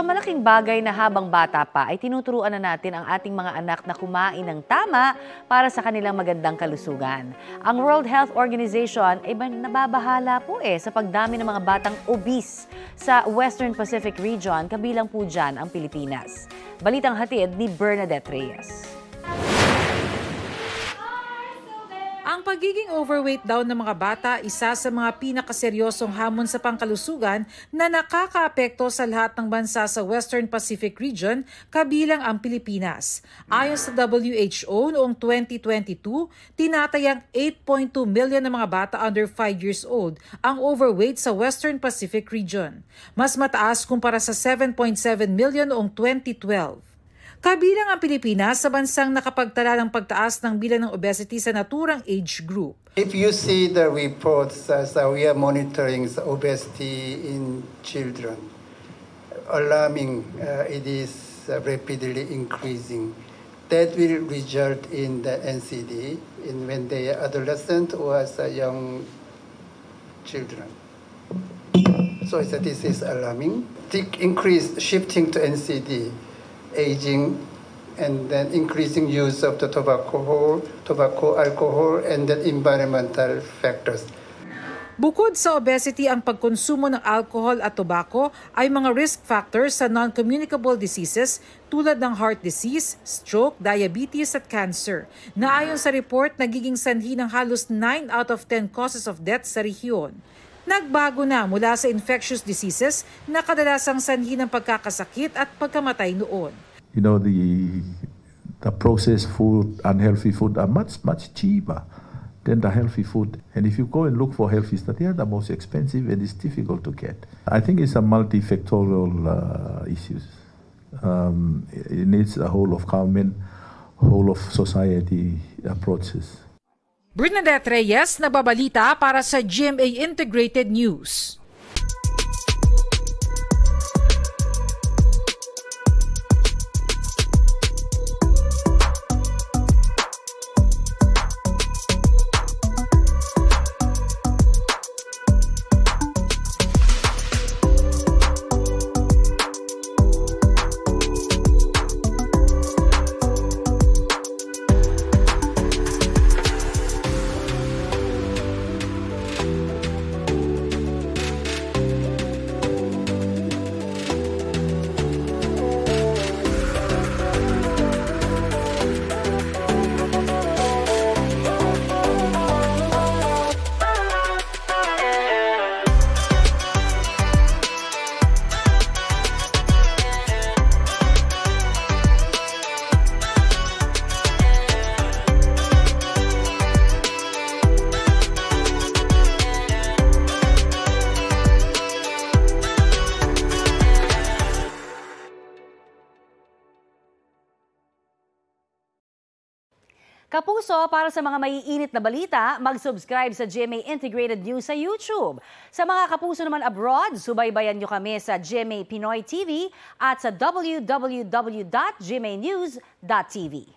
malaking bagay na habang bata pa ay tinuturuan na natin ang ating mga anak na kumain ng tama para sa kanilang magandang kalusugan. Ang World Health Organization ay nababahala po sa pagdami ng mga batang obese sa Western Pacific Region, kabilang po dyan ang Pilipinas. Balitang hatid ni Bernadette Reyes. Ang pagiging overweight daw ng mga bata, isa sa mga pinakaseryosong hamon sa pangkalusugan na nakakaapekto sa lahat ng bansa sa Western Pacific Region, kabilang ang Pilipinas. Ayon sa WHO noong 2022, tinatayang 8.2 million na mga bata under 5 years old ang overweight sa Western Pacific Region. Mas mataas kumpara sa 7.7 million noong 2012. Kabilang ang Pilipinas sa bansang nakapagtala ng pagtaas ng bilang ng obesity sa naturang age group. If you see the reports, we are monitoring the obesity in children. Alarming, it is rapidly increasing. That will result in the NCD when they are adolescent or as young children. So this is alarming. The increase shifting to NCD, aging, and then increasing use of the tobacco, alcohol, and then environmental factors. Bukod sa obesity, ang pagkonsumo ng alcohol at tobacco ay mga risk factors sa non-communicable diseases tulad ng heart disease, stroke, diabetes at cancer, na ayon sa report nagiging sanhi ng halos 9 out of 10 causes of death sa rehiyon. Nagbago na mula sa infectious diseases na kadalasang sanhi ng pagkakasakit at pagkamatay noon. You know, the processed food, unhealthy food are much cheaper than the healthy food. And if you go and look for healthy stuff, they are the most expensive and it's difficult to get. I think it's a multifactorial issues. It needs a whole of government, whole of society approaches. Bernadette Reyes, nababalita para sa GMA Integrated News. Kapuso, para sa mga maiinit na balita, mag-subscribe sa GMA Integrated News sa YouTube. Sa mga kapuso naman abroad, subaybayan nyo kami sa GMA Pinoy TV at sa www.gmanews.tv.